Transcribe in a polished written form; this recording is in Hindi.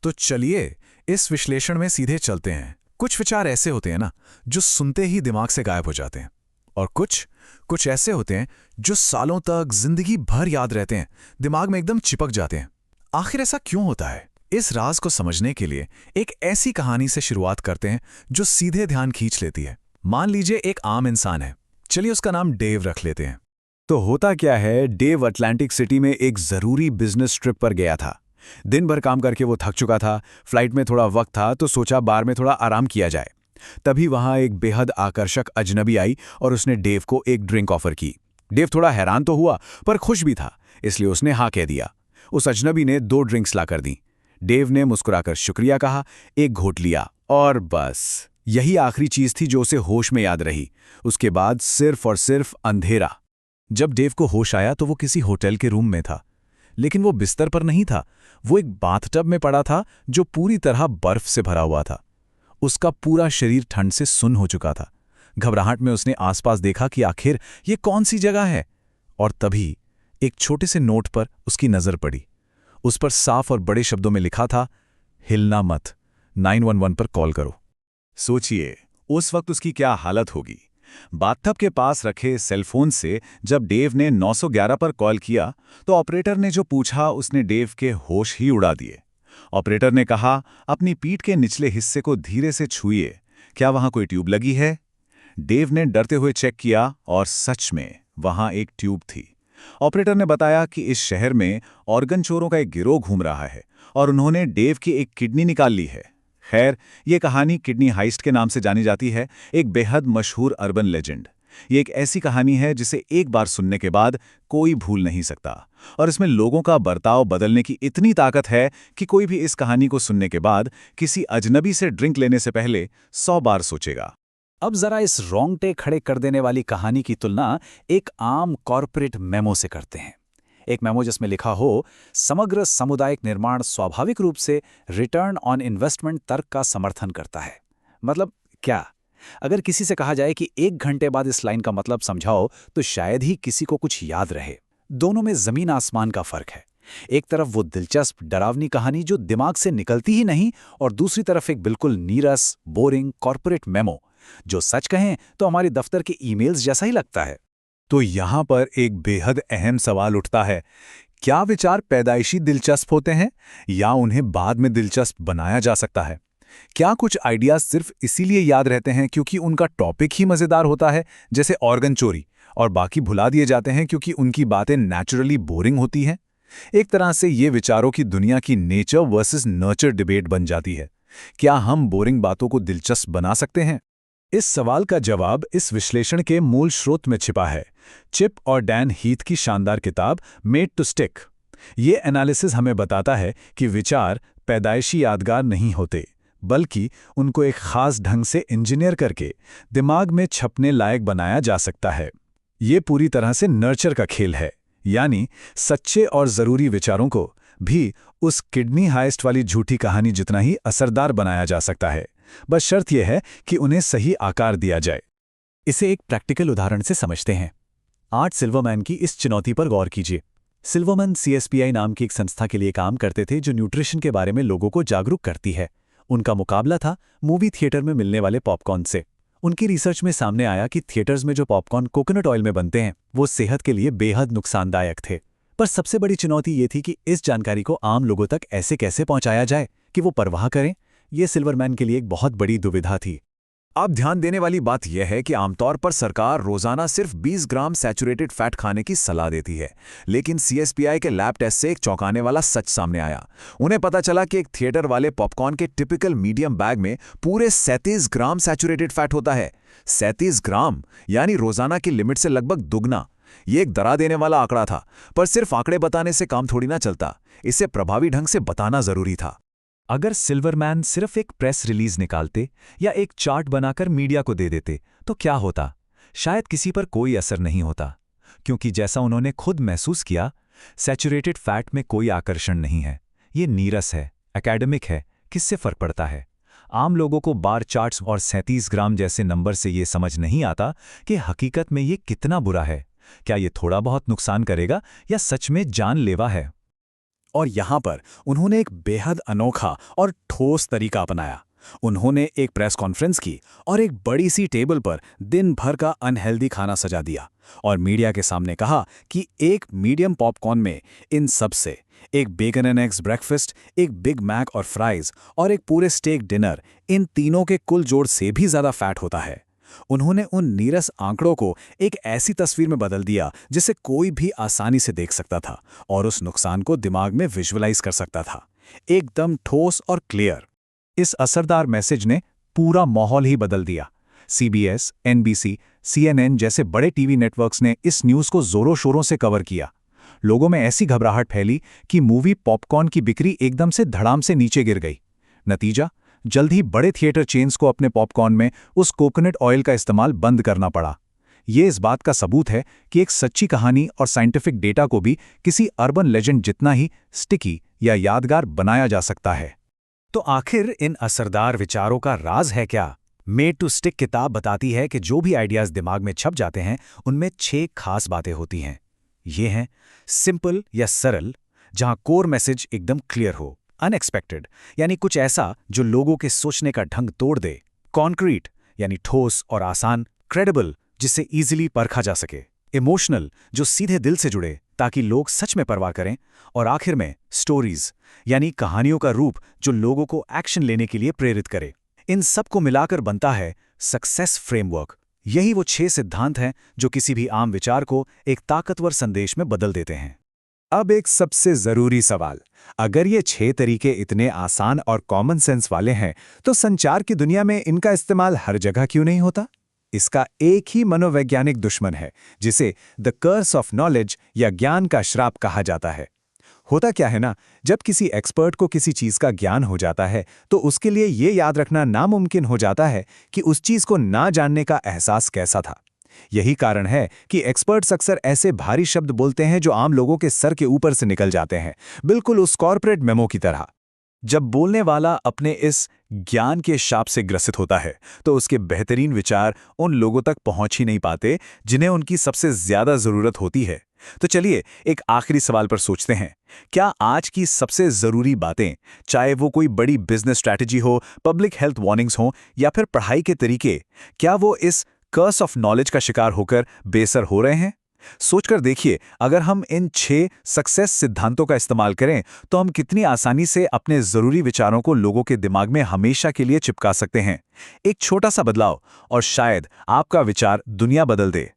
तो चलिए इस विश्लेषण में सीधे चलते हैं। कुछ विचार ऐसे होते हैं ना, जो सुनते ही दिमाग से गायब हो जाते हैं, और कुछ कुछ ऐसे होते हैं जो सालों तक जिंदगी भर याद रहते हैं, दिमाग में एकदम चिपक जाते हैं। आखिर ऐसा क्यों होता है? इस राज को समझने के लिए एक ऐसी कहानी से शुरुआत करते हैं जो सीधे ध्यान खींच लेती है। मान लीजिए एक आम इंसान है, चलिए उसका नाम डेव रख लेते हैं। तो होता क्या है, डेव अटलांटिक सिटी में एक जरूरी बिजनेस ट्रिप पर गया था। दिन भर काम करके वो थक चुका था, फ्लाइट में थोड़ा वक्त था तो सोचा बार में थोड़ा आराम किया जाए। तभी वहां एक बेहद आकर्षक अजनबी आई और उसने डेव को एक ड्रिंक ऑफर की। डेव थोड़ा हैरान तो हुआ पर खुश भी था, इसलिए उसने हाँ कह दिया। उस अजनबी ने 2 ड्रिंक्स लाकर दी। डेव ने मुस्कुराकर शुक्रिया कहा, एक घोट लिया और बस यही आखिरी चीज थी जो उसे होश में याद रही। उसके बाद सिर्फ और सिर्फ अंधेरा। जब डेव को होश आया तो वो किसी होटल के रूम में था, लेकिन वो बिस्तर पर नहीं था, वो एक बाथटब में पड़ा था जो पूरी तरह बर्फ से भरा हुआ था। उसका पूरा शरीर ठंड से सुन्न हो चुका था। घबराहट में उसने आसपास देखा कि आखिर ये कौन सी जगह है, और तभी एक छोटे से नोट पर उसकी नजर पड़ी। उस पर साफ और बड़े शब्दों में लिखा था, हिलना मत, 911 पर कॉल करो। सोचिए उस वक्त उसकी क्या हालत होगी। बाथटब के पास रखे सेलफोन से जब डेव ने 911 पर कॉल किया तो ऑपरेटर ने जो पूछा उसने डेव के होश ही उड़ा दिए। ऑपरेटर ने कहा, अपनी पीठ के निचले हिस्से को धीरे से छूइए, क्या वहां कोई ट्यूब लगी है? डेव ने डरते हुए चेक किया और सच में वहां एक ट्यूब थी। ऑपरेटर ने बताया कि इस शहर में ऑर्गन चोरों का एक गिरोह घूम रहा है और उन्होंने डेव की एक किडनी निकाल ली है। खैर, ये कहानी किडनी हाइस्ट के नाम से जानी जाती है, एक बेहद मशहूर अर्बन लेजेंड। ये एक ऐसी कहानी है जिसे एक बार सुनने के बाद कोई भूल नहीं सकता, और इसमें लोगों का बर्ताव बदलने की इतनी ताकत है कि कोई भी इस कहानी को सुनने के बाद किसी अजनबी से ड्रिंक लेने से पहले 100 बार सोचेगा। अब जरा इस रोंगटे खड़े कर देने वाली कहानी की तुलना एक आम कॉर्पोरेट मेमो से करते हैं। एक मेमो जिसमें लिखा हो, समग्र सामुदायिक निर्माण स्वाभाविक रूप से रिटर्न ऑन इन्वेस्टमेंट तर्क का समर्थन करता है। मतलब क्या? अगर किसी से कहा जाए कि 1 घंटे बाद इस लाइन का मतलब समझाओ तो शायद ही किसी को कुछ याद रहे। दोनों में जमीन आसमान का फर्क है। एक तरफ वो दिलचस्प डरावनी कहानी जो दिमाग से निकलती ही नहीं, और दूसरी तरफ एक बिल्कुल नीरस बोरिंग कॉर्पोरेट मेमो जो सच कहें तो हमारे दफ्तर के ईमेल्स जैसा ही लगता है। तो यहां पर एक बेहद अहम सवाल उठता है, क्या विचार पैदाइशी दिलचस्प होते हैं या उन्हें बाद में दिलचस्प बनाया जा सकता है? क्या कुछ आइडियाज सिर्फ इसीलिए याद रहते हैं क्योंकि उनका टॉपिक ही मजेदार होता है, जैसे ऑर्गन चोरी, और बाकी भुला दिए जाते हैं क्योंकि उनकी बातें नेचुरली बोरिंग होती हैं? एक तरह से ये विचारों की दुनिया की नेचर वर्सेस नर्चर डिबेट बन जाती है। क्या हम बोरिंग बातों को दिलचस्प बना सकते हैं? इस सवाल का जवाब इस विश्लेषण के मूल स्रोत में छिपा है, चिप और डैन हीथ की शानदार किताब मेड टू स्टिक। ये एनालिसिस हमें बताता है कि विचार पैदाइशी यादगार नहीं होते, बल्कि उनको एक खास ढंग से इंजीनियर करके दिमाग में छपने लायक बनाया जा सकता है। ये पूरी तरह से नर्चर का खेल है, यानी सच्चे और ज़रूरी विचारों को भी उस किडनी हाइस्ट वाली झूठी कहानी जितना ही असरदार बनाया जा सकता है। बस शर्त यह है कि उन्हें सही आकार दिया जाए। इसे एक प्रैक्टिकल उदाहरण से समझते हैं। आर्ट सिल्वरमैन की इस चुनौती पर गौर कीजिए। सिल्वरमैन CSPI नाम की एक संस्था के लिए काम करते थे जो न्यूट्रिशन के बारे में लोगों को जागरूक करती है। उनका मुकाबला था मूवी थिएटर में मिलने वाले पॉपकॉर्न से। उनकी रिसर्च में सामने आया कि थिएटर्स में जो पॉपकॉर्न कोकोनट ऑयल में बनते हैं वो सेहत के लिए बेहद नुकसानदायक थे। पर सबसे बड़ी चुनौती ये थी कि इस जानकारी को आम लोगों तक ऐसे कैसे पहुंचाया जाए कि वो परवाह करें। ये सिल्वरमैन के लिए एक बहुत बड़ी दुविधा थी। अब ध्यान देने वाली बात यह है कि आमतौर पर सरकार रोजाना सिर्फ 20 ग्राम सैचुरेटेड फैट खाने की सलाह देती है, लेकिन CSPI के लैब टेस्ट से एक चौंकाने वाला सच सामने आया। उन्हें पता चला कि एक थिएटर वाले पॉपकॉर्न के टिपिकल मीडियम बैग में पूरे 37 ग्राम सैचुरेटेड फैट होता है। 37 ग्राम, यानी रोजाना की लिमिट से लगभग दुगना। ये एक डरा देने वाला आंकड़ा था, पर सिर्फ आंकड़े बताने से काम थोड़ी ना चलता, इसे प्रभावी ढंग से बताना जरूरी था। अगर सिल्वरमैन सिर्फ एक प्रेस रिलीज निकालते या एक चार्ट बनाकर मीडिया को दे देते तो क्या होता? शायद किसी पर कोई असर नहीं होता, क्योंकि जैसा उन्होंने खुद महसूस किया, सैचुरेटेड फैट में कोई आकर्षण नहीं है। ये नीरस है, एकेडमिक है, किससे फर्क पड़ता है? आम लोगों को बार चार्ट्स और 37 ग्राम जैसे नंबर से ये समझ नहीं आता कि हकीकत में ये कितना बुरा है। क्या ये थोड़ा बहुत नुकसान करेगा या सच में जानलेवा है? और यहाँ पर उन्होंने एक बेहद अनोखा और ठोस तरीका अपनाया। उन्होंने एक प्रेस कॉन्फ्रेंस की और एक बड़ी सी टेबल पर दिन भर का अनहेल्दी खाना सजा दिया और मीडिया के सामने कहा कि एक मीडियम पॉपकॉर्न में इन सब से एक बेकन एंड एग्स ब्रेकफास्ट, एक बिग मैक और फ्राइज और एक पूरे स्टेक डिनर, इन तीनों के कुल जोड़ से भी ज्यादा फैट होता है। उन्होंने उन नीरस आंकड़ों को एक ऐसी तस्वीर में बदल दिया जिसे कोई भी आसानी से देख सकता था और उस नुकसान को दिमाग में विजुअलाइज कर सकता था, एकदम ठोस और क्लियर। इस असरदार मैसेज ने पूरा माहौल ही बदल दिया। CBS, NBC, CNN जैसे बड़े टीवी नेटवर्क्स ने इस न्यूज़ को जोरों शोरों से कवर किया। लोगों में ऐसी घबराहट फैली कि मूवी पॉपकॉर्न की बिक्री एकदम से धड़ाम से नीचे गिर गई। नतीजा, जल्द ही बड़े थिएटर चेन्स को अपने पॉपकॉर्न में उस कोकोनट ऑयल का इस्तेमाल बंद करना पड़ा। ये इस बात का सबूत है कि एक सच्ची कहानी और साइंटिफिक डेटा को भी किसी अर्बन लेजेंड जितना ही स्टिकी या यादगार बनाया जा सकता है। तो आखिर इन असरदार विचारों का राज है क्या? मेड टू स्टिक किताब बताती है कि जो भी आइडियाज दिमाग में छप जाते हैं उनमें 6 खास बातें होती हैं। ये हैं सिंपल या सरल, जहां कोर मैसेज एकदम क्लियर हो। अनएक्सपेक्टेड, यानी कुछ ऐसा जो लोगों के सोचने का ढंग तोड़ दे। कॉन्क्रीट, यानी ठोस और आसान। क्रेडिबल, जिसे इजीली परखा जा सके। इमोशनल, जो सीधे दिल से जुड़े ताकि लोग सच में परवाह करें। और आखिर में स्टोरीज, यानी कहानियों का रूप जो लोगों को एक्शन लेने के लिए प्रेरित करे। इन सब को मिलाकर बनता है सक्सेस फ्रेमवर्क। यही वो 6 सिद्धांत हैं जो किसी भी आम विचार को एक ताकतवर संदेश में बदल देते हैं। अब एक सबसे जरूरी सवाल, अगर ये 6 तरीके इतने आसान और कॉमन सेंस वाले हैं तो संचार की दुनिया में इनका इस्तेमाल हर जगह क्यों नहीं होता? इसका एक ही मनोवैज्ञानिक दुश्मन है, जिसे द कर्स ऑफ नॉलेज या ज्ञान का श्राप कहा जाता है। होता क्या है ना, जब किसी एक्सपर्ट को किसी चीज का ज्ञान हो जाता है तो उसके लिए ये याद रखना नामुमकिन हो जाता है कि उस चीज को ना जानने का एहसास कैसा था। यही कारण है कि एक्सपर्ट्स अक्सर ऐसे भारी शब्द बोलते हैं जो आम लोगों के सर के ऊपर से निकल जाते हैं, बिल्कुल उस कॉर्पोरेट मेमो की तरह। जब बोलने वाला अपने इस ज्ञान के शाप से ग्रसित होता है तो उसके बेहतरीन विचार उन लोगों तक पहुंच ही नहीं पाते जिन्हें उनकी सबसे ज्यादा जरूरत होती है। तो चलिए एक आखिरी सवाल पर सोचते हैं, क्या आज की सबसे जरूरी बातें, चाहे वो कोई बड़ी बिजनेस स्ट्रैटेजी हो, पब्लिक हेल्थ वार्निंग्स हो या फिर पढ़ाई के तरीके, क्या वो इस कर्स ऑफ नॉलेज का शिकार होकर बेसर हो रहे हैं? सोचकर देखिए, अगर हम इन 6 सक्सेस सिद्धांतों का इस्तेमाल करें तो हम कितनी आसानी से अपने जरूरी विचारों को लोगों के दिमाग में हमेशा के लिए चिपका सकते हैं। एक छोटा सा बदलाव और शायद आपका विचार दुनिया बदल दे।